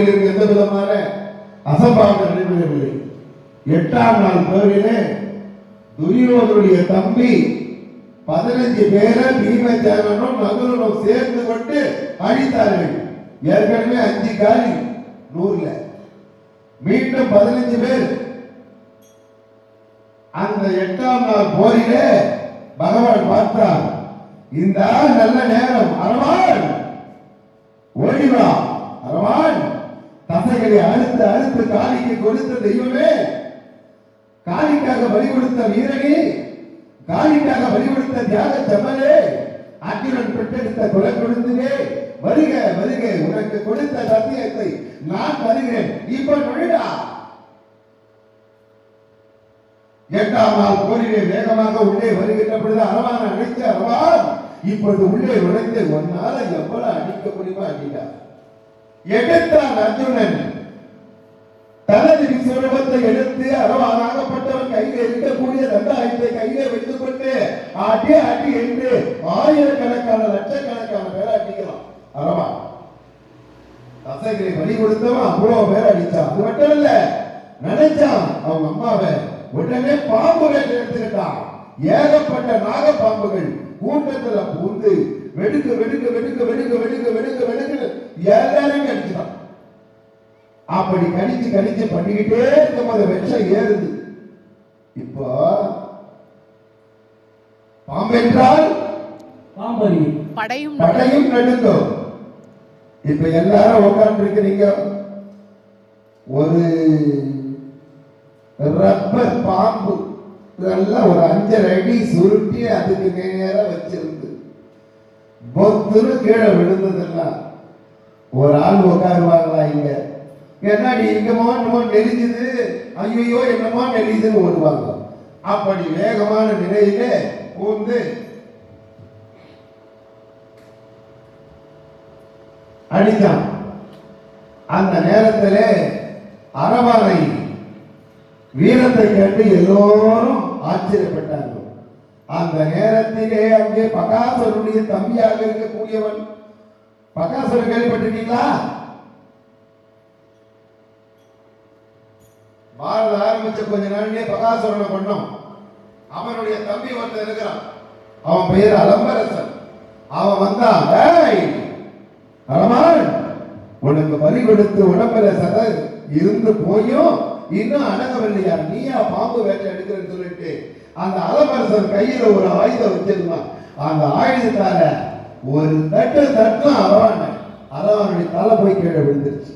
போரில் எந்த விதமான அசம்பாவிதம் நடைபெறவில்லை. 8ஆம் நாள் போரிலே துரியோதனுடைய தம்பி 15 பேரை பீமசேனனும் நகுலனும் சேர்ந்து கொண்டு அழித்தார்கள். ஏற்கனவே 5 காலி 100ல மீண்டும் 15 பேர். அந்த 8ஆம் நாள் போரிலே பகவான் பார்த்தார், இந்த நல்ல நேரம், அரவான் ஓடிவா, அரவான் தசைகளை அழுத்து அழுத்து காளிக்கு கொடுத்த தெய்வமே, காளிக்காக பலி கொடுத்த வீரனே, காளிக்காக பலி கொடுத்த தியாக செம்மலே, அர்ஜுனன் பெற்றெடுத்த கொலை கொடுத்ததே, வருக வருக, உனக்கு கொடுத்த சத்தியத்தை நான் வருகிறேன், இப்ப நுழைடா. 8ஆம் நாள் போரிலே வேகமாக உள்ளே வருகின்ற பொழுது அரவான் அழைத்து, அரவான் இப்பொழுது உள்ளே நுழைந்து ஒன்னால எவ்வளவு அடிக்க முடியுமா அடித்தார். எடுத்தான் அர்ஜுனன். தனது விஸ்வரூபத்தை எடுத்து அரவானாகப்பட்டவன் கையில் இருக்கக்கூடிய தண்டாயுதத்தை கையிலே வைத்துக் கொண்டு அடி அடி என்று ஆயிரக்கணக்கான லட்சக்கணக்கான பேரை அடிக்கலாம். அரவான் தசைகளை பலி கொடுத்தவன் அவ்வளவு பேர் அடிச்சான். அது மட்டும் இல்ல, நினைச்சான் அவங்க அம்மாவை. உடனே பாம்புகள் எடுத்துக்கிட்டான். ஏகப்பட்ட நாக பாம்புகள் கூட்டத்துல பூந்து வெடுக்கு வெடுக்கு வெடுக்கு வெடுக்கு வெடுக்கு வெடுக்கு வெடுக்கு எல்லாரும் கடிச்சுட்டான். அப்படி கடிச்சு கடிச்சு பண்ணிக்கிட்டே இருக்கும்போது விஷம் ஏறுது. இப்போ பாம்பு என்றால் படையும் நடுங்கும். இப்ப எல்லாரும் உட்கார்ந்து இருக்கிறீங்க. ஒரு ரப்பர் பாம்பு நல்லா ஒரு 5 அடி சுருட்டி அதுக்கு நேர வச்சிருந்து பொத்துன்னு கீழே விழுந்ததெல்லாம் ஒரு ஆள் உட்காருவாங்களா? இங்க என்னடி இங்கமோ என்னமோ நெறிஞ்சுது, ஐயோ என்னமோ நெறியுதுன்னு ஓடுவாங்க. அப்படி வேகமான நிலையிலே பூந்து அடித்தான். அந்த நேரத்திலே அரவானை வீரத்தை கேட்டு எல்லோரும் ஆச்சரியப்பட்டார்கள். அந்த நேரத்திலே அங்கே பகாசுரனுடைய தம்பியாக இருக்கக்கூடியவன், பகாசுரன் கேள்விப்பட்டிருக்கீங்களா? பாரத ஆரம்பிச்ச கொஞ்ச நாளிலே பகாசுரனை கொண்டோம். அவனுடைய தம்பி ஒருத்தர் இருக்கிறான், அவன் பெயர் அலம்பரசன். அவன் வந்தான், அரவான் உனக்கு பலி கொடுத்து உடம்புல சத இருந்து போயும் இன்னும் அடங்கவில்லையா, நீயா பாம்பு வேட்டை எடுக்கிறேன்னு சொல்லிட்டு அந்த அலம்பரசன் கையில ஒரு ஆயுதம் வச்சிருந்தான். அந்த ஆயுதத்தால ஒரு தட்டு தட்டும் அரவானுடைய தலை போய் கீழே விழுந்துருச்சு.